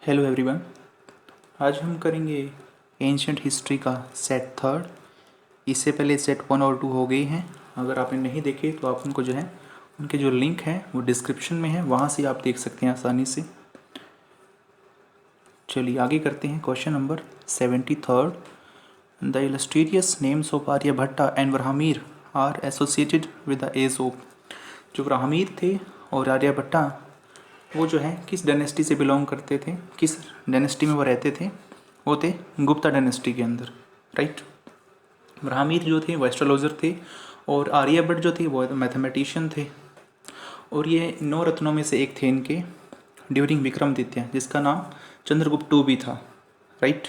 Hello everyone. आज हम करेंगे एंशंट हिस्ट्री का सेट थर्ड। इससे पहले सेट 1 और 2 हो गए हैं। अगर आपने नहीं देखे तो आप उनको जो है उनके जो लिंक हैं वो डिस्क्रिप्शन में है, वहाँ से आप देख सकते हैं आसानी से। चलिए आगे करते हैं। Question number 73। The illustrious names of Aryabhatta and ब्राह्मीर are associated with the age of. जो ब्राह्मीर थे और आर्यभट्टा वो जो है किस डायनेस्टी से बिलोंग करते थे, किस डायनेस्टी में वो रहते थे? वो थे गुप्ता डायनेस्टी के अंदर, राइट। ब्राह्मीर जो थे वो एस्ट्रोलॉजर थे और आर्यभट्ट जो थे वो मैथमेटिशियन थे। और ये 9 रत्नों में से एक थे इनके ड्यूरिंग विक्रमादित्य, जिसका नाम चंद्रगुप्त टू भी था, राइट।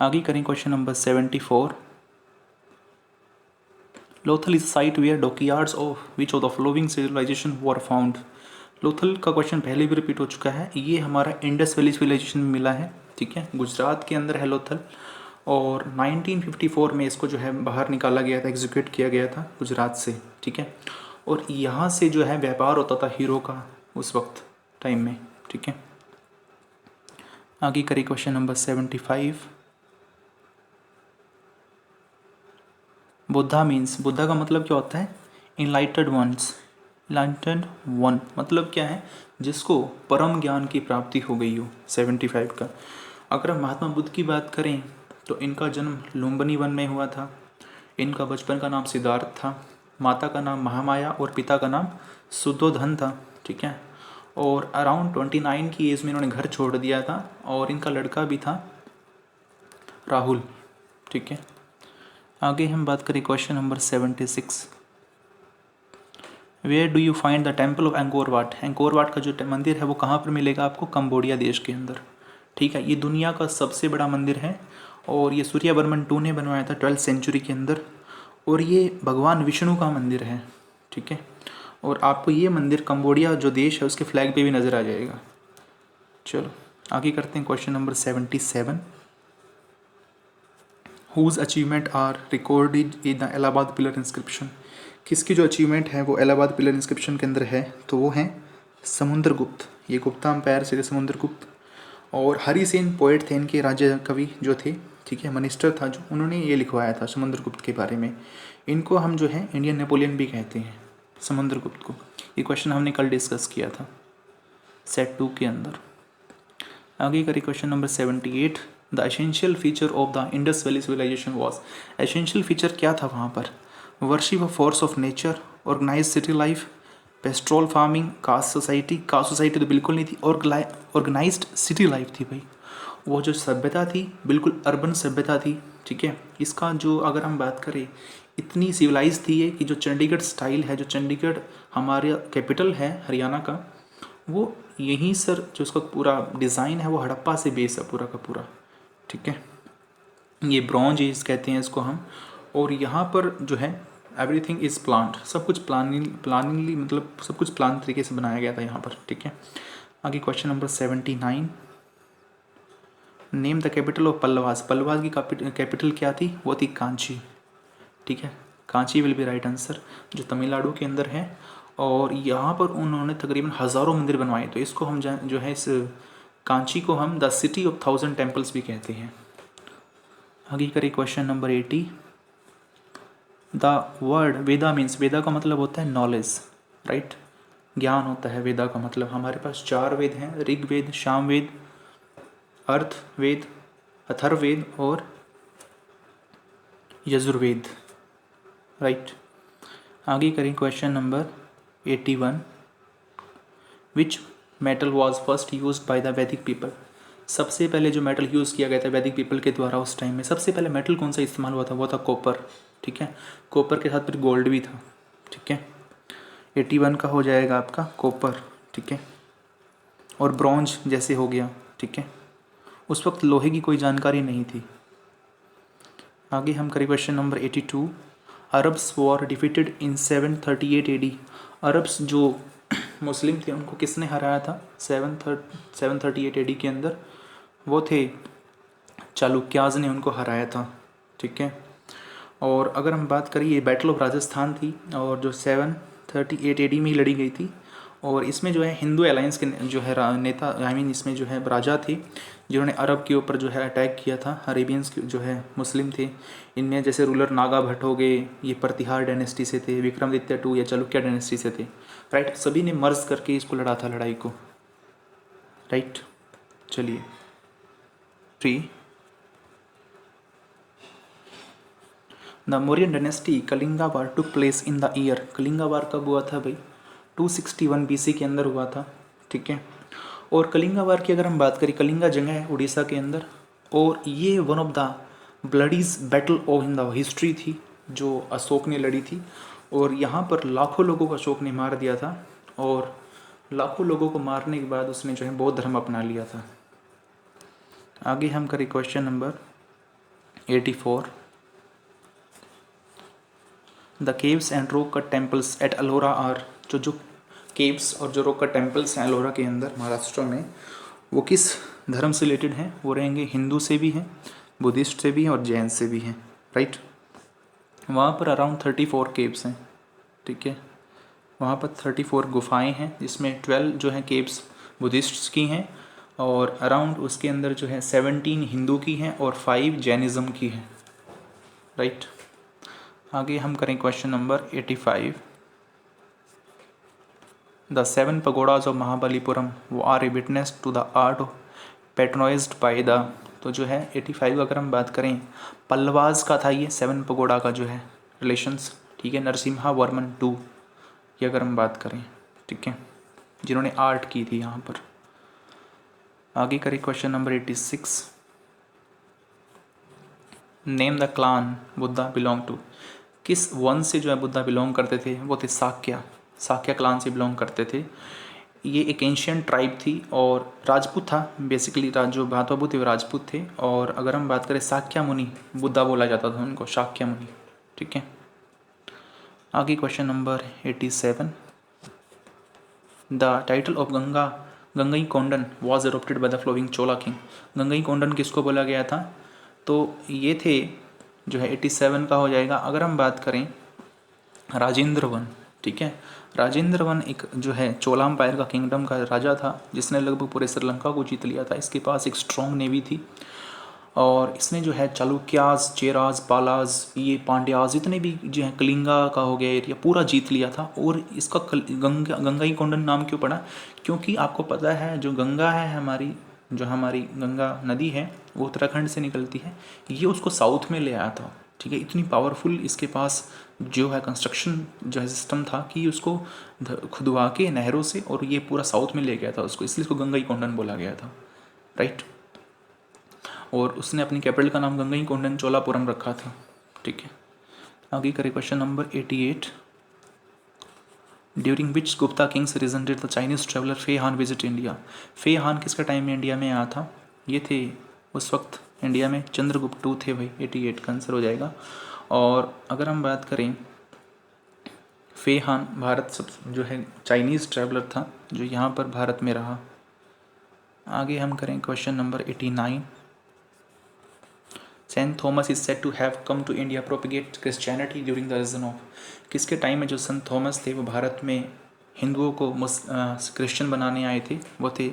आगे करें question number 74। Lothal is site where dockyards of which of the following civilisation were found. Lothal का क्वेश्चन पहले भी रिपीट हो चुका है। ये हमारा इंडस वैली सिविलाइजेशन में मिला है, ठीक है। गुजरात के अंदर है लोथल और 1954 में इसको जो है बाहर निकाला गया था, एग्जीक्यूट किया गया था गुजरात से, ठीक है। और यहाँ से जो है व्यापार होता था हीरो का उस वक्त टाइम में, ठीक है। आगे करें question number 75। Buddha means, Buddha का मतलब क्या होता है? Enlightened once. इनलाइटेड वन मतलब क्या है? जिसको परम ज्ञान की प्राप्ति हो गई हो। 75 का। अगर हम महात्मा बुद्ध की बात करें तो इनका जन्म लुम्बिनी वन में हुआ था। इनका बचपन का नाम सिद्धार्थ था, माता का नाम महामाया और पिता का नाम शुद्धोधन था, ठीक है। और अराउंड 29 की एज में इन्होंने घर छोड़ दिया था और इनका लड़का भी था राहुल, ठीक है। आगे हम बात करें question number 76। Where do you find the temple of Angkor Wat. Angkor Wat का जो मंदिर है वो कहाँ पर मिलेगा आपको? कंबोडिया देश के अंदर, ठीक है। ये दुनिया का सबसे बड़ा मंदिर है और ये सूर्यवर्मन टू ने बनवाया था 12th सेंचुरी के अंदर। और ये भगवान विष्णु का मंदिर है, ठीक है। और आपको ये मंदिर कंबोडिया जो देश है उसके फ्लैग पे भी नज़र आ जाएगा। चलो आगे करते हैं question number 77। Whose achievement are recorded in the Allahabad pillar inscription. किसकी जो अचीवमेंट है वो इलाहाबाद पिलर इंस्क्रिप्शन के अंदर है? तो वो हैं समुद्रगुप्त। ये गुप्ता अम्पायर से थे समुद्रगुप्त। और हरिसेन पोएट थे इनके, राज्य कवि जो थे, ठीक है, मिनिस्टर था जो, उन्होंने ये लिखवाया था समुद्रगुप्त के बारे में। इनको हम जो है इंडियन नेपोलियन भी कहते हैं, समुद्रगुप्त को। ये क्वेश्चन हमने कल डिस्कस किया था सेट 2 के अंदर। आगे करें question number 78। The essential feature of the Indus valley civilisation was. Essential feature क्या था वहाँ पर? Worship of force of nature, organise city life, pastoral farming, caste society. Caste society तो बिल्कुल नहीं थी, ऑर्गेनाइज्ड सिटी लाइफ थी भाई। वो जो सभ्यता थी बिल्कुल अर्बन सभ्यता थी, ठीक है। इसका जो अगर हम बात करें इतनी सिविलाइज थी ये कि जो चंडीगढ़ स्टाइल है, जो चंडीगढ़ हमारे कैपिटल है हरियाणा का, वो यहीं सर जो उसका पूरा डिज़ाइन है वो हड़प्पा से बेस है पूरा का पूरा, ठीक है। ये ब्रॉन्ज एज कहते हैं इसको हम। और यहाँ पर जो है एवरीथिंग इज़ प्लान्ड, सब कुछ प्लानिंगली मतलब सब कुछ प्लान तरीके से बनाया गया था यहाँ पर, ठीक है। आगे question number 79। Name the capital of Pallavas. Pallavas की कैपिटल क्या थी? वो थी कांची, ठीक है। Kanchi will be right answer, जो तमिलनाडु के अंदर है। और यहाँ पर उन्होंने तकरीबन हज़ारों मंदिर बनवाए, तो इसको हम जो है इस कांची को हम द सिटी ऑफ 1000 टेम्पल्स भी कहते हैं। आगे करें question number 80। The word Veda means. Veda का मतलब होता है नॉलेज, राइट, ज्ञान होता है वेदा का मतलब। हमारे पास 4 वेद हैं, ऋग्वेद, सामवेद, अर्थवेद, अथर्ववेद और यजुर्वेद, राइट। आगे करें question number 81। Which metal was first use by the वैदिक पीपल। सबसे पहले जो मेटल यूज़ किया गया था वैदिक पीपल के द्वारा उस टाइम में, सबसे पहले मेटल कौन सा इस्तेमाल हुआ था? वो था कॉपर, ठीक है। कॉपर के साथ फिर गोल्ड भी था, ठीक है। 81 का हो जाएगा आपका कॉपर, ठीक है। और ब्रॉन्ज जैसे हो गया, ठीक है। उस वक्त लोहे की कोई जानकारी नहीं थी। आगे हम करें question number 82। Arabs war defeated इन 738 AD। अरब्स जो मुस्लिम थे उनको किसने हराया था 738 AD के अंदर? वो थे चालुक्याज ने उनको हराया था, ठीक है। और अगर हम बात करें ये बैटल ऑफ राजस्थान थी और जो 738 AD में ही लड़ी गई थी। और इसमें जो है हिंदू अलायंस के जो है नेता, आई मीन इसमें जो है राजा थे जिन्होंने अरब के ऊपर जो है अटैक किया था। अरेबियंस जो है मुस्लिम थे। इनमें जैसे रूलर नागा भट्ट हो गए, ये प्रतिहार डायनेस्टी से थे, विक्रमादित्य टू या चालुक्य डायनेस्टी से थे, राइट। सभी ने मर्ज करके इसको लड़ा था लड़ाई को, राइट। चलिए 3, the Mauryan dynasty Kalinga war took place in the year, Kalinga war कब हुआ था भाई? 261 BC के अंदर हुआ था, ठीक है। और कलिंगा वार की अगर हम बात करें, कलिंगा जंग है उड़ीसा के अंदर, और ये one of the bloodiest battle of in the history थी जो अशोक ने लड़ी थी। और यहाँ पर लाखों लोगों को अशोक ने मार दिया था, और लाखों लोगों को मारने के बाद उसने जो है बौद्ध धर्म अपना लिया था। आगे हम करें question number 84। The caves and rock cut temples at Ellora are, जो केव्स और जो रॉक कट टेम्पल्स हैं अलोरा के अंदर महाराष्ट्र में, वो किस धर्म से रिलेटेड हैं? वो रहेंगे हिंदू से भी हैं, बुद्धिस्ट से भी हैं और जैन से भी हैं, राइट। वहाँ पर अराउंड 34 केव्स हैं, ठीक है। वहाँ पर 34 गुफाएं हैं, जिसमें 12 जो हैं केव्स बुद्धिस्ट की हैं, और अराउंड उसके अंदर जो है 17 हिंदू की हैं और 5 जैनिज़्म की हैं, राइट। आगे हम करें question number 85। The 7 pagodas of Mahabalipuram वो are a witness to the art of patronized by the, तो जो है 85 अगर हम बात करें पल्लवाज का था ये 7 पगोडा का जो है रिलेशंस, ठीक है। नरसिम्हा वर्मन 2 की अगर हम बात करें, ठीक है, जिन्होंने आर्ट की थी यहाँ पर। आगे करें question number 86। Name the clan Buddha belong to, किस वंश से जो है बुद्धा बिलोंग करते थे? वो थे साक्या, साक्या क्लान से बिलोंग करते थे। ये एक एंशियंट ट्राइब थी और राजपूत था बेसिकली, जो महात्मा बुद्ध थे वो राजपूत थे। और अगर हम बात करें साक्या मुनि, बुद्धा बोला जाता था उनको, शाक्य मुनि, ठीक है। आगे question number 87। The title of Gangai Kondan was adopted by the following Chola king, Gangai Kondan किसको बोला गया था? तो ये थे जो है 87 का हो जाएगा। अगर हम बात करें राजेंद्र वन, ठीक है, राजेंद्र वन एक जो है चोला एम्पायर का किंगडम का राजा था, जिसने लगभग पूरे श्रीलंका को जीत लिया था। इसके पास एक स्ट्रॉन्ग नेवी थी, और इसने जो है चालुक्यास, चेराज, पालाज, ये पांड्याज, जितने भी जो है कलिंगा का हो गया एरिया पूरा जीत लिया था। और इसका गंगाई कोंडन नाम क्यों पड़ा? क्योंकि आपको पता है जो गंगा है हमारी, जो हमारी गंगा नदी है वो उत्तराखंड से निकलती है, ये उसको साउथ में ले आया था, ठीक है। इतनी पावरफुल इसके पास जो है कंस्ट्रक्शन जो है सिस्टम था कि उसको खुदवा के नहरों से और ये पूरा साउथ में ले गया था उसको, इसलिए इसको गंगाई कोंडन बोला गया था, राइट। और उसने अपनी कैपिटल का नाम गंगई कोंडन चोलापुरम रखा था, ठीक है। आगे करें question number 88। During which Gupta Kings resented the Chinese traveller फे हान विजिट इंडिया, फे हान किसका टाइम में इंडिया में आया था? ये थे उस वक्त इंडिया में चंद्रगुप्त 2 थे भाई, 88 का आंसर हो जाएगा। और अगर हम बात करें फे हान भारत सब जो है चाइनीज़ ट्रैवलर था जो यहाँ पर भारत में रहा। आगे हम करें question number 89। Saint Thomas is said to have come to India propagate Christianity during the region of, किसके टाइम में जो संत थॉमस थे वो भारत में हिंदुओं को क्रिश्चियन बनाने आए थे? वो थे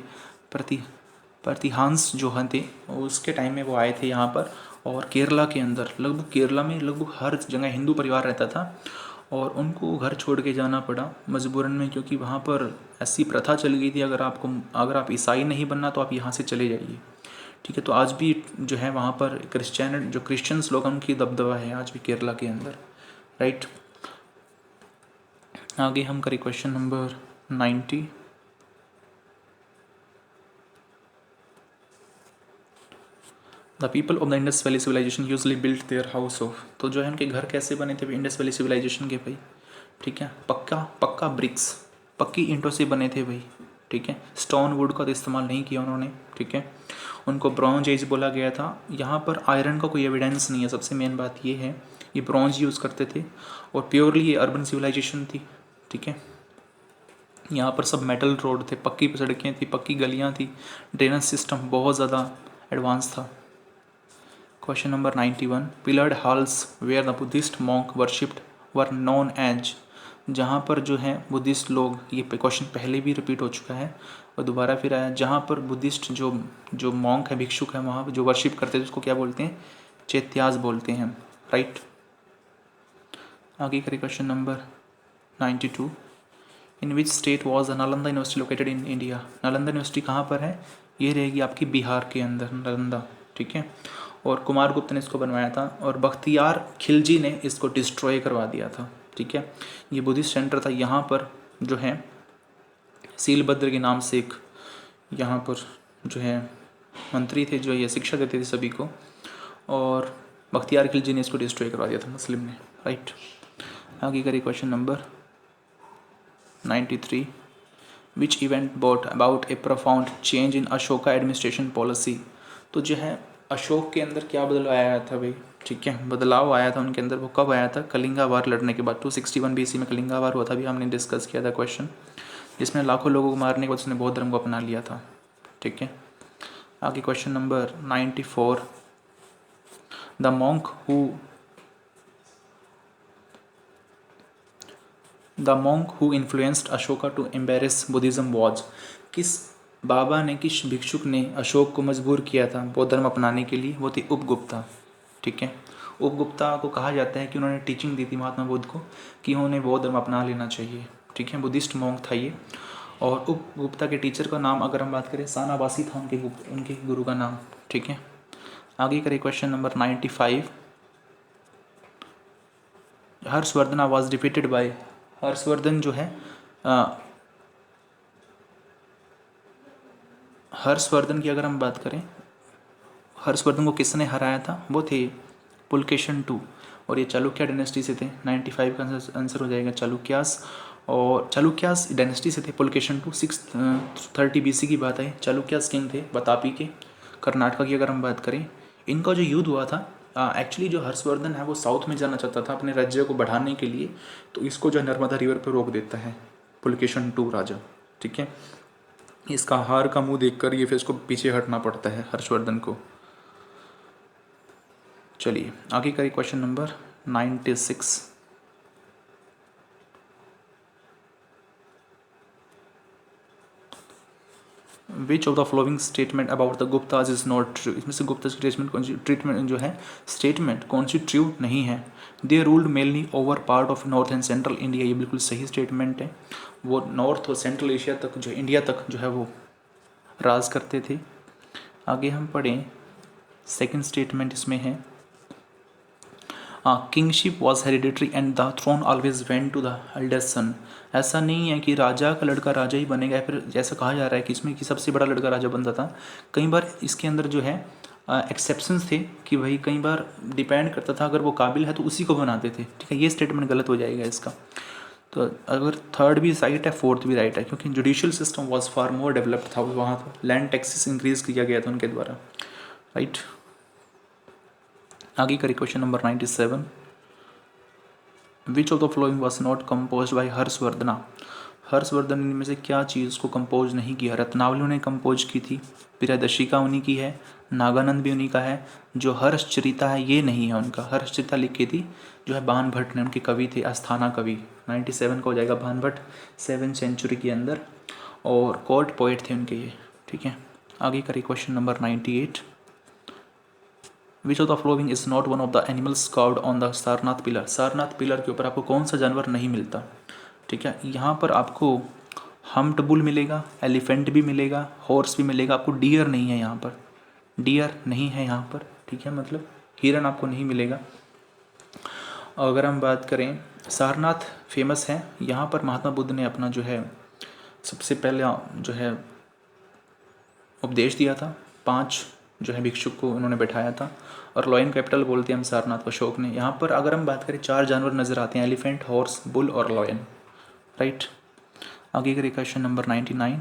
प्रतिहांस जो थे, उसके टाइम में वो आए थे यहाँ पर। और केरला के अंदर केरला में लगभग हर जगह हिंदू परिवार रहता था, और उनको घर छोड़ के जाना पड़ा मजबूरन में, क्योंकि वहाँ पर ऐसी प्रथा चल गई थी अगर आप ईसाई नहीं बनना तो आप यहाँ से चले जाइए, ठीक है। तो आज भी जो है वहाँ पर क्रिश्चियंस लोग उनकी दबदबा है आज भी केरला के अंदर, राइट। आगे हम करें question number 90। The people of the Indus valley civilisation usually built their house of, तो जो है उनके घर कैसे बने थे इंडस वैली सिविलाइजेशन के भाई? ठीक है, पक्का ब्रिक्स, पक्की ईंटों से बने थे भाई, ठीक है। स्टोन वुड का तो इस्तेमाल नहीं किया उन्होंने, ठीक है। उनको ब्रॉन्ज एज बोला गया था। यहाँ पर आयरन का कोई एविडेंस नहीं है, सबसे मेन बात ये है, ये ब्रॉन्ज यूज़ करते थे, और प्योरली ये अर्बन सिविलाइजेशन थी, ठीक है। यहाँ पर सब मेटल रोड थे, पक्की सड़कें थी, पक्की गलियाँ थी, ड्रेनेज सिस्टम बहुत ज़्यादा एडवांस था। Question number 91। Pillared halls where the Buddhist monk worshipped were known as, जहाँ पर जो है बुद्धिस्ट लोग, ये क्वेश्चन पहले भी रिपीट हो चुका है और दोबारा फिर आया, जहाँ पर बुद्धिस्ट जो जो मॉन्क है, भिक्षुक है, वहाँ जो वर्शिप करते हैं उसको क्या बोलते हैं? चैत्यास बोलते हैं, राइट। आगे करें question number 92। In which state was Nalanda university located in India? Nalanda university कहाँ पर है? ये रहेगी आपकी बिहार के अंदर, नालंदा, ठीक है। और कुमारगुप्त ने इसको बनवाया था और बख्तियार खिलजी ने इसको डिस्ट्रॉय करवा दिया था, ठीक है। ये बुद्धिस्ट सेंटर था। यहाँ पर जो है सीलभद्र के नाम से एक यहाँ पर जो है मंत्री थे जो ये शिक्षा देते थे सभी को, और बख्तियार खिलजी ने इसको डिस्ट्रॉय करवा दिया था मुस्लिम ने, राइट। आगे करिए question number 93। Which event brought about a profound change in Ashoka administration policy? तो जो है अशोक के अंदर क्या बदलाव आया था भाई, ठीक है, बदलाव आया था उनके अंदर। वो कब आया था? कलिंगा वार लड़ने के बाद। 261 BC में कलिंगा वार हुआ था, भी हमने डिस्कस किया था क्वेश्चन, जिसमें लाखों लोगों को मारने के बाद उसने बौद्ध धर्म को अपना लिया था, ठीक है। आगे question number 94। The monk who influenced Ashoka to embrace Buddhism was? किस बाबा ने, किस भिक्षुक ने अशोक को मजबूर किया था बौद्ध धर्म अपनाने के लिए? वो थे उपगुप्ता, ठीक है। उपगुप्ता को कहा जाता है कि उन्होंने टीचिंग दी थी महात्मा बुद्ध को कि उन्हें बौद्ध धर्म अपना लेना चाहिए, ठीक है। बुद्धिस्ट मॉन्क था ये। और उपगुप्ता के टीचर का नाम अगर हम बात करें, सानाबासी था उनके गुरु का नाम, ठीक है। आगे करें question number 95। Harshvardhan was defeated by? Harshvardhan जो है हर्षवर्धन की अगर हम बात करें, हर्षवर्धन को किसने हराया था? वो थे पुलकेशन II, और ये चालुक्य डायनेस्टी से थे। 95 का आंसर हो जाएगा चालुक्यास, और चालुक्यास डायनेस्टी से थे पुलकेशन II। 630 BC की बात है। चालुक्यास किंग थे बतापी के, कर्नाटका की अगर हम बात करें। इनका जो युद्ध हुआ था, एक्चुअली जो हर्षवर्धन है वो साउथ में जाना चाहता था अपने राज्य को बढ़ाने के लिए, तो इसको जो नर्मदा रिवर पर रोक देता है पुलकेशन II राजा, ठीक है। इसका हार का मुंह देखकर ये फिर इसको पीछे हटना पड़ता है हर्षवर्धन को। चलिए आगे करिए question number 96। Which of the following statement about the Gupta's is not true? इसमें से गुप्ता स्टेटमेंट जो है स्टेटमेंट कौन सी ट्रू नहीं है? दे ruled mainly over part of north and central India, ये बिल्कुल सही स्टेटमेंट है। वो नॉर्थ और सेंट्रल एशिया तक, जो इंडिया तक जो है वो राज करते थे। आगे हम पढ़ें, सेकंड स्टेटमेंट इसमें है, kingship was hereditary and the throne always went to the eldest son. ऐसा नहीं है कि राजा का लड़का राजा ही बनेगा, फिर जैसा कहा जा रहा है कि इसमें कि सबसे बड़ा लड़का राजा बनता था। कई बार इसके अंदर जो है एक्सेप्शंस थे कि भाई कई बार डिपेंड करता था, अगर वो काबिल है तो उसी को बनाते थे, ठीक है। ये स्टेटमेंट गलत हो जाएगा इसका। तो अगर थर्ड भी राइट है, फोर्थ भी राइट है, क्योंकि judicial system was far more developed था वहाँ पर। लैंड टैक्सेस इंक्रीज किया गया था उनके द्वारा, राइट। आगे करिए question number 97। Which of the flowing was not compose by Harshavardhana? Harshvardhan में से क्या चीज़ को कंपोज नहीं किया? रत्नावली उन्हें कंपोज की थी, प्रियदर्शिका उन्हीं की है, नागानंद भी उन्हीं का है। जो हर्षचरिता है ये नहीं है उनका। हर्षचरिता लिखी थी जो है बाण भट्ट ने, उनके कवि थे, आस्थाना कवि। 97 का हो जाएगा बाण भट्ट, 7th सेंचुरी के अंदर, और कोर्ट पोएट थे उनके ये, ठीक है। आगे करिए question number 98। Which of the following is not one of the animals carved on the Sarnath pillar? Sarnath pillar के ऊपर आपको कौन सा जानवर नहीं मिलता? ठीक है, यहाँ पर आपको हम्प्ड बुल मिलेगा, एलिफेंट भी मिलेगा, हॉर्स भी मिलेगा, आपको डियर नहीं है यहाँ पर, डियर नहीं है यहाँ पर, ठीक है, मतलब हिरन आपको नहीं मिलेगा। अगर हम बात करें, सारनाथ फेमस है, यहाँ पर महात्मा बुद्ध ने अपना जो है सबसे पहले जो है उपदेश दिया था। 5 जो है भिक्षुक को उन्होंने बैठाया था, और लॉयन कैपिटल बोलते हैं हम सारनाथ को अशोक ने। यहाँ पर अगर हम बात करें 4 जानवर नज़र आते हैं, एलिफेंट, हॉर्स, बुल और लॉयन, राइट। आगे करिए question number 99।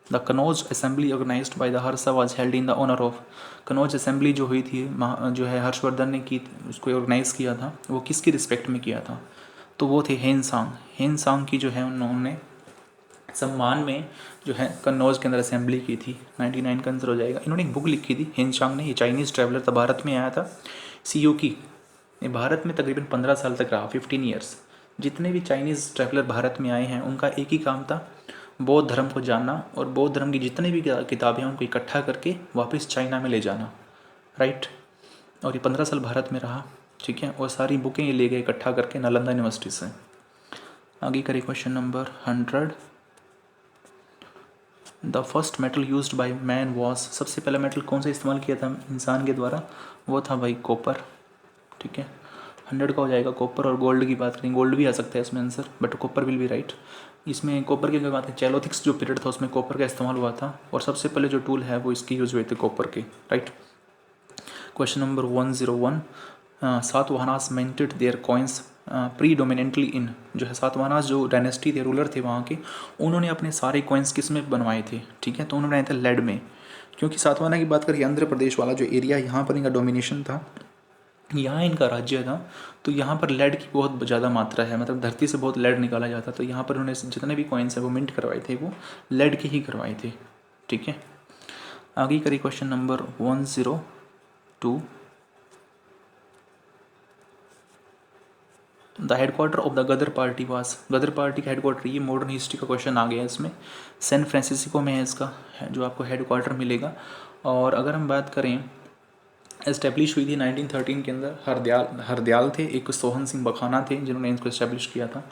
The Kannauj assembly organised by the Harsha was held in the honour of? Kannauj assembly जो हुई थी, जो है हर्षवर्धन ने की, उसको ऑर्गेनाइज किया था, वो किसकी रिस्पेक्ट में किया था? तो वो थे हेनसांग। हेनसांग की जो है उन्होंने सम्मान में जो है कन्नौज के अंदर असेंबली की थी। 99 का आंसर हो जाएगा। इन्होंने एक बुक लिखी थी हेनसांग ने, ये चाइनीज़ ट्रैवलर था, भारत में आया था, सीयूकी। ये भारत में तकरीबन 15 साल तक रहा, 15 ईयर्स। जितने भी चाइनीज़ ट्रैवलर भारत में आए हैं उनका एक ही काम था, बौद्ध धर्म को जानना और बौद्ध धर्म की जितनी भी किताबें हैं उनको इकट्ठा करके वापस चाइना में ले जाना, राइट। और ये 15 साल भारत में रहा, ठीक है, और सारी बुकें ये ले गए इकट्ठा करके नालंदा यूनिवर्सिटी से। आगे करें question number 100। The first metal used by man was, सबसे पहला मेटल कौन सा इस्तेमाल किया था इंसान के द्वारा, वो था भाई कॉपर, ठीक है। 100 का हो जाएगा कॉपर। और गोल्ड की बात करें, गोल्ड भी आ सकता है इसमें answer, but copper will be right. इसमें कॉपर की अगर बात करें, चैलोथिक्स जो पीरियड था उसमें कॉपर का इस्तेमाल हुआ था, और सबसे पहले जो टूल है वो इसकी यूज हुए थे कॉपर के, right. Question number 101। Satavahanas minted their coins predominantly in, जो है सातवाहनास जो डायनेस्टी थे, रूलर थे वहाँ के, उन्होंने अपने सारे कॉइन्स किस में बनवाए थे, ठीक है, तो उन्होंने बनाए थे लेड में। क्योंकि सातवाहना की बात करें, आंध्र प्रदेश वाला जो एरिया यहाँ पर इनका डोमिनेशन था, यहाँ इनका राज्य था, तो यहाँ पर लेड की बहुत ज़्यादा मात्रा है, मतलब धरती से बहुत लेड निकाला जाता, तो यहाँ पर उन्होंने जितने भी कॉइन्स हैं वो मिंट करवाए थे वो लेड के ही करवाए थे, ठीक है। आगे करिए question number 102। The headquarter of the Ghadar party was, Ghadar party का हेडक्वार्टर, ये मॉडर्न हिस्ट्री का क्वेश्चन आ गया है इसमें, सैन फ्रांसिस्को में है इसका जो आपको हेडक्वार्टर मिलेगा। और अगर हम बात करें, एस्टेब्लिश हुई थी 1913 के अंदर, हरदयाल थे, एक सोहन सिंह बखाना थे जिन्होंने इसको एस्टेब्लिश किया था।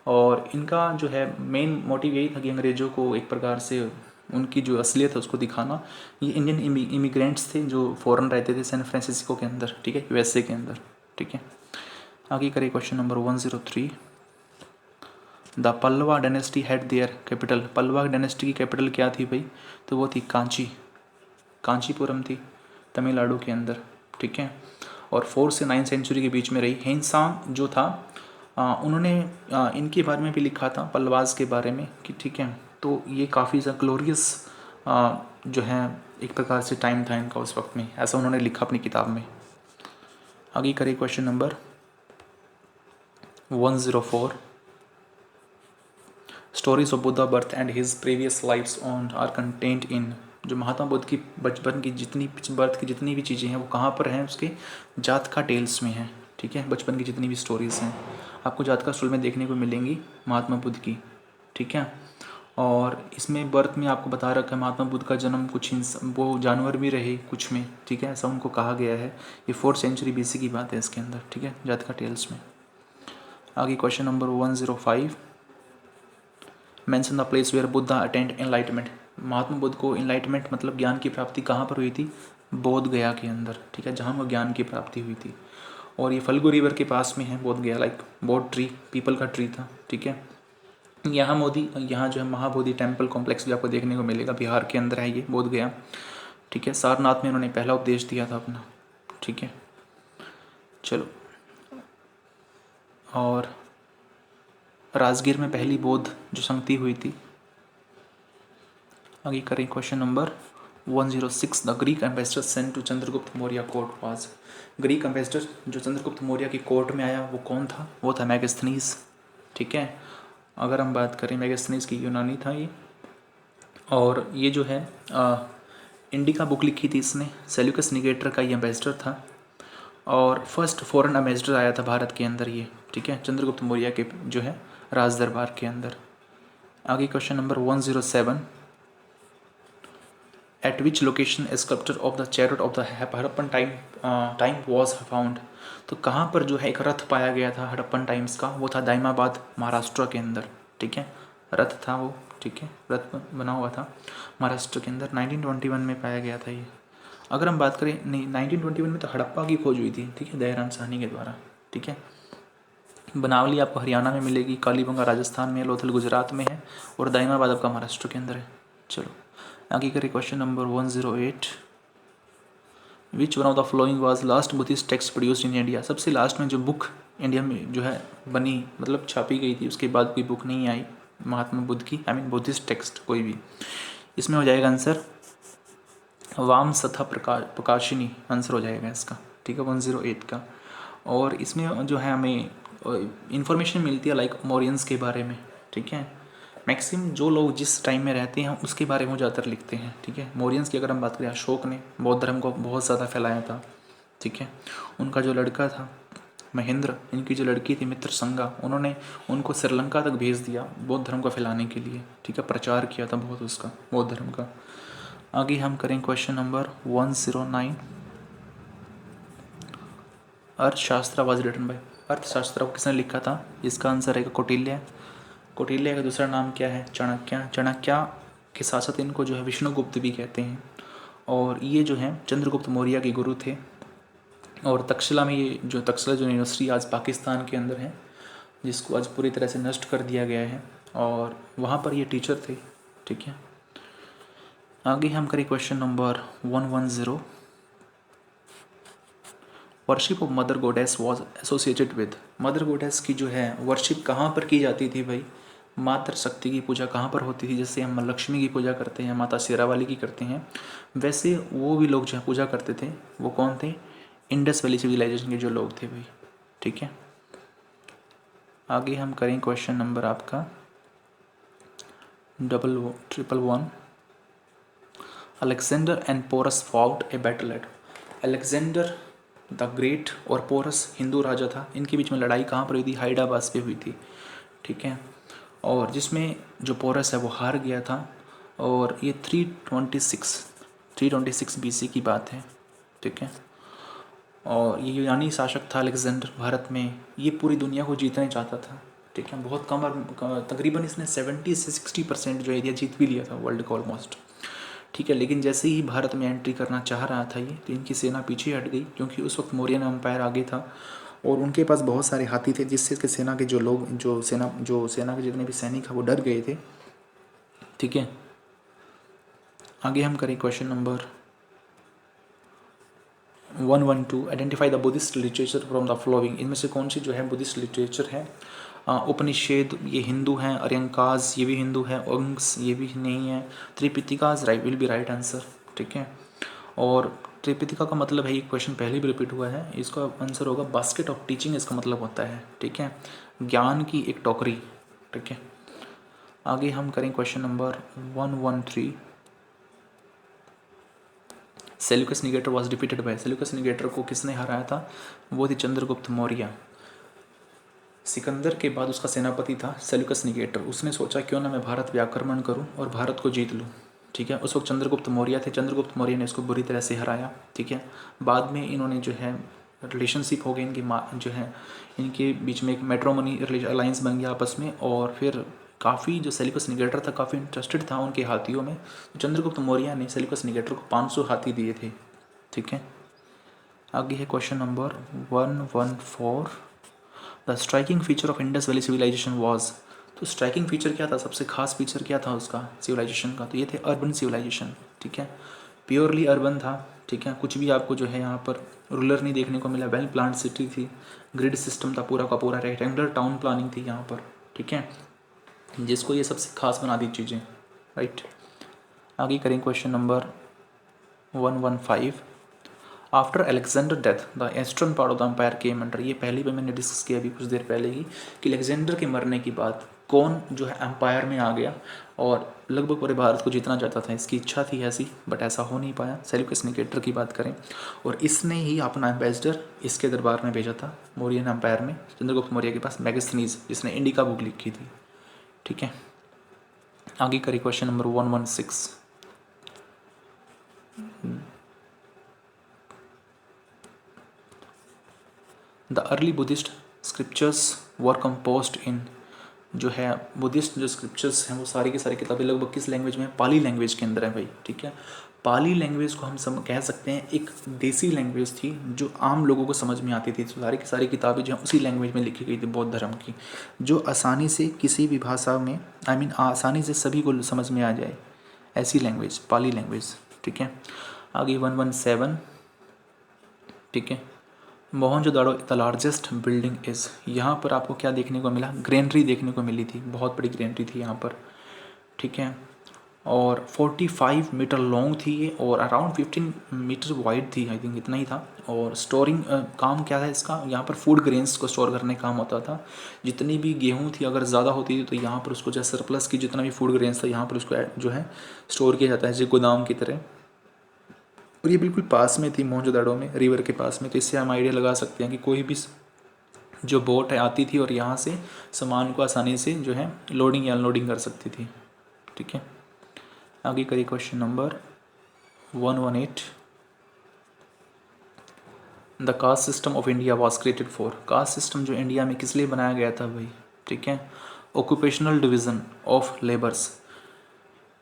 और इनका जो है मेन मोटिव यही था कि अंग्रेज़ों को एक प्रकार से उनकी जो असलियत है उसको दिखाना। ये इंडियन इमिग्रेंट्स थे जो फ़ॉरेन रहते थे सैन फ्रांसिस्को के अंदर, ठीक है, यूएसए के अंदर, ठीक है। आगे करें question number 103। The Pallava dynasty had their capital, Pallava dynasty की कैपिटल क्या थी भाई, तो वो थी कांची, कांचीपुरम थी तमिलनाडु के अंदर, ठीक है। और 4 से 9 सेंचुरी के बीच में रही। हेनसांग जो था उन्होंने इनके बारे में भी लिखा था, पल्लवाज के बारे में, कि ठीक है, तो ये काफ़ी ज़्यादा ग्लोरियस जो है एक प्रकार से टाइम था इनका उस वक्त में, ऐसा उन्होंने लिखा अपनी किताब में। आगे करिए question number 104। Stories of Buddha birth and his previous lifes on are content in, जो महात्मा बुद्ध की बचपन की जितनी बर्थ की जितनी भी चीज़ें हैं वो कहाँ पर हैं, उसके जातका टेल्स में हैं, ठीक है। बचपन की जितनी भी स्टोरीज़ हैं आपको जातका स्टोरी में देखने को मिलेंगी महात्मा बुद्ध की, ठीक है। और इसमें बर्थ में आपको बता रखा है महात्मा बुद्ध का जन्म कुछ वो जानवर भी रहे कुछ में, ठीक है, ऐसा उनको कहा गया है। ये 4th सेंचुरी BC की बात है इसके अंदर, ठीक है, जातका टेल्स में। आगे question number 105। Mention the place where Buddha attend enlightenment, Mahatma Buddha को एनलाइटमेंट मतलब ज्ञान की प्राप्ति कहाँ पर हुई थी, बोध गया के अंदर, ठीक है, जहाँ वो ज्ञान की प्राप्ति हुई थी। और ये फल्गु रिवर के पास में है बोध गया, लाइक बोध ट्री, पीपल का ट्री था, ठीक है। यहाँ जो है महाबोधि टेम्पल कॉम्प्लेक्स भी आपको देखने को मिलेगा, बिहार के अंदर है ये बोध गया, ठीक है। सारनाथ में उन्होंने पहला उपदेश दिया था अपना, ठीक है। चलो, और राजगीर में पहली बौद्ध जो संगति हुई थी। आगे करें question number 106। The Greek ambassador sent to Chandragupta Maurya court was, Greek ambassador जो चंद्रगुप्त मौर्य की कोर्ट में आया वो कौन था, वो था मैगस्थनीज, ठीक है। अगर हम बात करें मैगस्थनीज की, यूनानी था ये, और ये जो है इंडिका बुक लिखी थी इसने, सेल्यूकस निकेटर का ये एम्बेसडर था, और फर्स्ट फॉरेन एम्बेसडर आया था भारत के अंदर ये, ठीक है, चंद्रगुप्त मौर्य के जो है राज दरबार के अंदर। आगे question number 107। Eight which location sculpture of the chariot of the Harappan time was found, तो कहाँ पर जो है एक रथ पाया गया था हड़प्पन टाइम्स का, वो था दाइमाबाद महाराष्ट्र के अंदर, ठीक है, रथ था वो, ठीक है, रथ बना हुआ था महाराष्ट्र के अंदर, 1921 में पाया गया था ये। अगर हम बात करें, नहीं 1921 में तो हड़प्पा की खोज हुई थी, ठीक है, दयाराम साहनी के द्वारा, ठीक है। बनावली आपको हरियाणा में मिलेगी, कालीबंगा राजस्थान में है, लोथल गुजरात में है, और दाइमाबाद आपका महाराष्ट्र के अंदर है। चलो आगे करें question number 108। Which one of the flowing was last Buddhist text produced in India, सबसे लास्ट में जो बुक इंडिया में जो है बनी, मतलब छापी गई थी, उसके बाद कोई बुक नहीं आई महात्मा बुद्ध की, आई मीन बुद्धिस्ट टेक्स्ट कोई भी। इसमें हो जाएगा आंसर वामसथा प्रकाशिनी, आंसर हो जाएगा इसका, ठीक है, 108 का। और इसमें जो है हमें इंफॉर्मेशन मिलती है लाइक मौर्यंस के बारे में, ठीक है। मैक्सिमम जो लोग जिस टाइम में रहते हैं उसके बारे में ज़्यादातर लिखते हैं, ठीक है। मौर्यंस की अगर हम बात करें, अशोक ने बौद्ध धर्म को बहुत ज़्यादा फैलाया था, ठीक है। उनका जो लड़का था महेंद्र, इनकी जो लड़की थी मित्र संगा, उन्होंने उनको श्रीलंका तक भेज दिया बौद्ध धर्म को फैलाने के लिए, ठीक है, प्रचार किया था बहुत उसका, बौद्ध धर्म का। आगे हम करें क्वेश्चन नंबर 109। अर्थशास्त्र वाज रिटन बाय, अर्थशास्त्र को किसने लिखा था? इसका आंसर है कौटिल्य। कौटिल्य का दूसरा नाम क्या है? चाणक्य। चाणक्य के साथ साथ इनको जो है विष्णुगुप्त भी कहते हैं, और ये जो है चंद्रगुप्त मौर्य के गुरु थे। और तक्षशिला में, ये जो तक्षशिला जो यूनिवर्सिटी आज पाकिस्तान के अंदर है, जिसको आज पूरी तरह से नष्ट कर दिया गया है, और वहाँ पर ये टीचर थे, ठीक है। आगे हम करें question number 110। Worship of mother गोडेस was associated with, mother गोडेस की जो है वर्शिप कहाँ पर की जाती थी भाई? मातृ शक्ति की पूजा कहाँ पर होती थी? जैसे हम लक्ष्मी की पूजा करते हैं, माता शेरावाली की करते हैं, वैसे वो भी लोग जो है पूजा करते थे। वो कौन थे? इंडस वैली सिविलाइजेशन के जो लोग थे भाई, ठीक है। आगे हम करें क्वेश्चन नंबर आपका 1111। Alexander and Porus fought a battle at, Alexander the great और पोरस हिंदू राजा था, इनके बीच में लड़ाई कहाँ पर हुई थी? हाइडाबास पे हुई थी, ठीक है। और जिसमें जो पोरस है वो हार गया था, और ये 326 BC की बात है, ठीक है। और ये यूनानी शासक था अलेक्जेंडर भारत में, ये पूरी दुनिया को जीतना चाहता था, ठीक है। बहुत कम तकरीबन इसने 70 से 60% जो एरिया जीत भी लिया था वर्ल्ड का ऑलमोस्ट, ठीक है। लेकिन जैसे ही भारत में एंट्री करना चाह रहा था ये, तो इनकी सेना पीछे हट गई, क्योंकि उस वक्त मौर्यन एम्पायर आगे था और उनके पास बहुत सारे हाथी थे, जिससे कि सेना के जो लोग, जो सेना के जितने भी सैनिक हैं वो डर गए थे, ठीक है। आगे हम करें question number 112। Identify the Buddhist literature from the following, इनमें से कौन सी जो है बुद्धिस्ट लिटरेचर है? उपनिषद ये हिंदू हैं, अर्यंकाज ये भी हिंदू है, अंग्स ये भी नहीं है, Tripitakas right will be right answer, ठीक है। और त्रिपितिका का मतलब है, ये क्वेश्चन पहले भी रिपीट हुआ है, इसका आंसर होगा बास्केट ऑफ टीचिंग, इसका मतलब होता है, ठीक है, ज्ञान की एक टोकरी, ठीक है। आगे हम करें question number 113। Seleucus Nicator was defeated by, Seleucus Nicator को किसने हराया था? वो थी चंद्रगुप्त मौर्य। सिकंदर के बाद उसका सेनापति था सेल्यूकस निगेटर, उसने सोचा क्यों ना मैं भारत पे आक्रमण करूं और भारत को जीत लूं, ठीक है। उस वक्त चंद्रगुप्त मौर्य थे, चंद्रगुप्त मौर्य ने इसको बुरी तरह से हराया, ठीक है। बाद में इन्होंने जो है रिलेशनशिप हो गई इनकी, जो है इनके बीच में एक मैट्रोमनी अलायंस बन गया आपस में, और फिर काफ़ी जो सेल्यूकस निगेटर था काफ़ी इंटरेस्टेड था उनके हाथियों में, तो चंद्रगुप्त मौर्य ने सेल्यूकस निगेटर को 500 हाथी दिए थे, ठीक है। आगे है question number 114। The striking feature of Indus valley civilisation was, तो स्ट्राइकिंग फीचर क्या था, सबसे खास फीचर क्या था उसका सिविलाइजेशन का? तो ये थे अर्बन सिविलाइजेशन, ठीक है, प्योरली अर्बन था, ठीक है। कुछ भी आपको जो है यहाँ पर रूरल नहीं देखने को मिला, वेल प्लान्ड सिटी थी, ग्रिड सिस्टम था पूरा का पूरा, रेक्टेंगुलर टाउन प्लानिंग थी यहाँ पर, ठीक है, जिसको ये सबसे खास बना दी चीज़ें, राइट। आगे करें question number 115। After Alexander death the eastern part of the empire came under, ये पहली बार मैंने डिस्कस किया अभी कुछ देर पहले ही कि अलेक्जेंडर के मरने के बाद कौन जो है एम्पायर में आ गया और लगभग पूरे भारत को जीतना चाहता था, इसकी इच्छा थी ऐसी, बट ऐसा हो नहीं पाया। सेल्यूकस निकेटर की बात करें, और इसने ही अपना एम्बेसडर इसके दरबार में भेजा था मौर्यन एम्पायर में, चंद्रगुप्त मौर्य के पास, मैगस्थनीज, जिसने इंडिका बुक लिखी थी, ठीक है। आगे करिए question number 116। The early Buddhist scriptures were composed in, जो है बुद्धिस्ट जो स्क्रिप्चर्स हैं वो सारी की सारी किताबें लगभग किस लैंग्वेज में? पाली लैंग्वेज के अंदर है भाई, ठीक है। पाली लैंग्वेज को हम कह सकते हैं एक देसी लैंग्वेज थी जो आम लोगों को समझ में आती थी, तो सारी की सारी किताबें जो हैं उसी लैंग्वेज में लिखी गई थी बौद्ध धर्म की, जो आसानी से किसी भी भाषा में आसानी से सभी को समझ में आ जाए, ऐसी लैंग्वेज पाली लैंग्वेज, ठीक है। आगे 117, ठीक है। Mohenjodaro the largest building is, यहाँ पर आपको क्या देखने को मिला? ग्रेनरी देखने को मिली थी, बहुत बड़ी ग्रेनरी थी यहाँ पर, ठीक है। और 45 मीटर लॉन्ग थी ये, और अराउंड 15 मीटर वाइड थी, आई थिंक इतना ही था। और स्टोरिंग काम क्या था इसका? यहाँ पर फूड ग्रेन्स को स्टोर करने काम होता था, जितनी भी गेहूँ थी अगर ज़्यादा होती थी तो यहाँ पर उसको जैसे सरप्लस की जितना भी फूड ग्रेन्स था यहाँ पर उसको जो है स्टोर किया जाता है, जैसे गोदाम की तरह। और ये बिल्कुल पास में थी मोहनजोदाड़ो में, रिवर के पास में, तो इससे हम आइडिया लगा सकते हैं कि कोई भी जो बोट है आती थी और यहाँ से सामान को आसानी से जो है लोडिंग या अनलोडिंग कर सकती थी। ठीक है, आगे करिए question number 118। The caste system of India was created for. Caste system जो इंडिया में किस लिए बनाया गया था भाई? ठीक है, ऑक्यूपेशनल डिवीज़न ऑफ लेबर्स।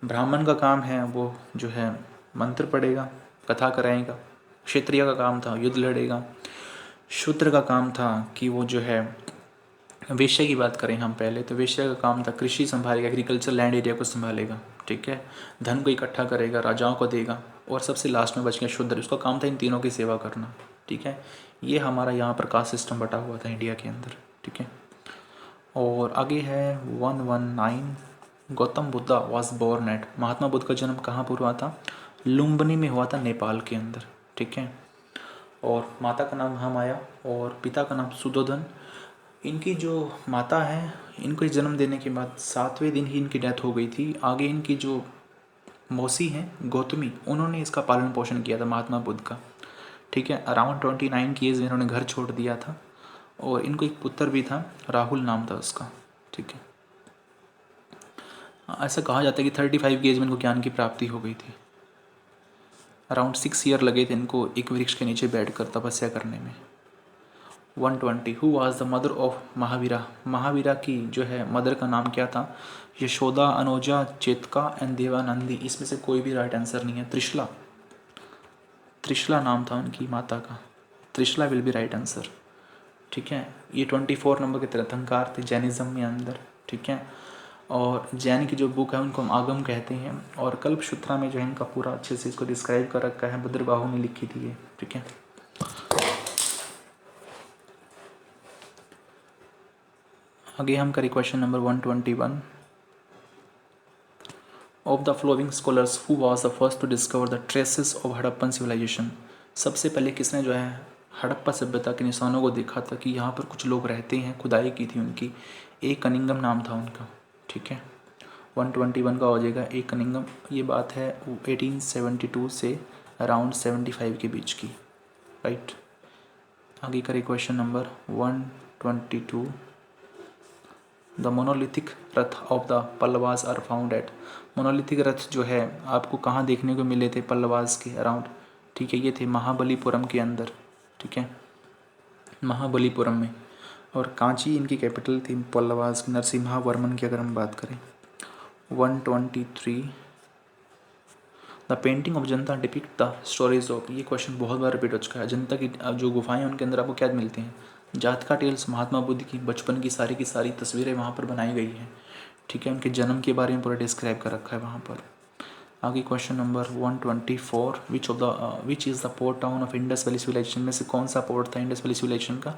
ब्राह्मण का काम है वो जो है मंत्र पढ़ेगा, कथा कराएगा। क्षत्रिय का काम था युद्ध लड़ेगा। शूद्र का काम था कि वो जो है, वेश्या की बात करें हम पहले तो वेश्या का काम था कृषि संभालेगा, एग्रीकल्चर लैंड एरिया को संभालेगा। ठीक है, धन को इकट्ठा करेगा, राजाओं को देगा। और सबसे लास्ट में बच गया शूद्र, उसका काम था इन तीनों की सेवा करना। ठीक है, ये हमारा यहाँ पर कास्ट सिस्टम बटा हुआ था इंडिया के अंदर। ठीक है, और आगे है 119। Gautam Buddha was born at. Mahatma Buddha का जन्म कहाँ पर हुआ था? लुम्बिनी में हुआ था, नेपाल के अंदर। ठीक है, और माता का नाम महामाया और पिता का नाम सुधोधन। इनकी जो माता है, इनको जन्म देने के बाद 7वें दिन ही इनकी डेथ हो गई थी। आगे इनकी जो मौसी हैं गौतमी, उन्होंने इसका पालन पोषण किया था महात्मा बुद्ध का। ठीक है, अराउंड 29 की एज में इन्होंने घर छोड़ दिया था और इनको एक पुत्र भी था, राहुल नाम था उसका। ठीक है, ऐसा कहा जाता है कि 35 की एज में इनको ज्ञान की प्राप्ति हो गई थी। अराउंड 6 ईयर लगे थे इनको एक वृक्ष के नीचे बैठकर तपस्या करने में। 120। Who was the mother of Mahavira. Mahavira की जो है मदर का नाम क्या था? यशोदा, अनुजा, चेतका एंड देवानंदी। इसमें से कोई भी राइट आंसर नहीं है। त्रिशला, त्रिशला नाम था उनकी माता का। Trishala will be right answer. ठीक है, ये 24 नंबर के तीर्थंकर थे जैनिज्म में अंदर। ठीक है, और जैन की जो बुक है उनको हम आगम कहते हैं। और कल्पसूत्रा में जो है इनका पूरा अच्छे से इसको डिस्क्राइब कर रखा है, भद्रबाहु ने लिखी थी ये। ठीक है, आगे हम करें question number 121। Of the following scholars who was the first to discover the traces of Harappan civilisation. सबसे पहले किसने जो है हड़प्पा सभ्यता के निशानों को देखा था कि यहाँ पर कुछ लोग रहते हैं, खुदाई की थी उनकी। ए कनिंगम नाम था उनका। ठीक है, 121 का हो जाएगा ए कनिंगम। ये बात है 1872 से अराउंड 75 के बीच की। राइट, आगे करें question number 122। The monolithic rath of the Pallavas are found at. Monolithic रथ जो है आपको कहाँ देखने को मिले थे पल्लवास के अराउंड? ठीक है, ये थे महाबलीपुरम के अंदर। ठीक है, महाबलीपुरम में। और कांची इनकी कैपिटल थी पल्लवास की, नरसिम्हा वर्मन की अगर हम बात करें। 123। The painting of Ajanta depict the stories of. ये क्वेश्चन बहुत बार रिपीट हो चुका है। अजंता की जो गुफाएं हैं उनके अंदर आपको क्या मिलते हैं? जातका टेल्स, महात्मा बुद्ध की बचपन की सारी तस्वीरें वहाँ पर बनाई गई हैं। ठीक है, उनके जन्म के बारे में पूरा डिस्क्राइब कर रखा है वहाँ पर। आगे question number 124। Which is the port town of Indus valley civilisation. में से कौन सा पोर्ट था इंडस वैली सिविलाइजेशन का?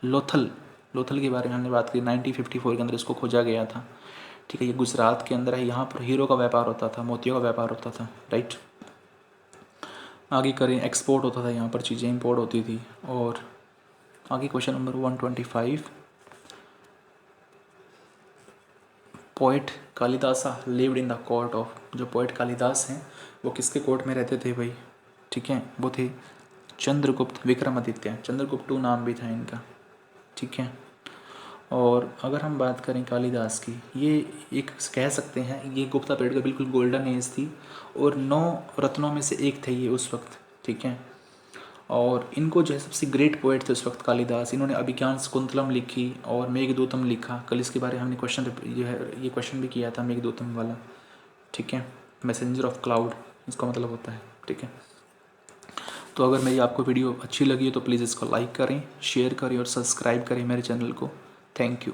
लोथल। लोथल के बारे में हमने बात की, 1954 के अंदर इसको खोजा गया था। ठीक है, ये गुजरात के अंदर है। यहाँ पर हीरो का व्यापार होता था, मोतियों का व्यापार होता था। राइट, आगे करें एक्सपोर्ट होता था, यहाँ पर चीज़ें इंपोर्ट होती थी। और आगे question number 125। Poet Kalidasa lived in the court of. जो पोइट कालिदास हैं वो किसके कोर्ट में रहते थे भाई? ठीक है, वो थे चंद्रगुप्त विक्रमादित्य। चंद्रगुप्त नाम भी था इनका। ठीक है, और अगर हम बात करें कालिदास की, ये एक कह सकते हैं ये गुप्ता पीरियड का बिल्कुल गोल्डन एज थी और 9 रत्नों में से एक थे ये उस वक्त। ठीक है, और इनको जो है सबसे ग्रेट पोएट थे उस वक्त कालिदास। इन्होंने अभिज्ञान शाकुंतलम लिखी और मेघदूतम लिखा। कल इसके बारे में हमने क्वेश्चन जो है ये क्वेश्चन भी किया था मेघदूतम वाला। ठीक है, मैसेंजर ऑफ क्लाउड इसका मतलब होता है। ठीक है, तो अगर मेरी आपको वीडियो अच्छी लगी हो तो प्लीज़ इसको लाइक करें, शेयर करें और सब्सक्राइब करें मेरे चैनल को। Thank you.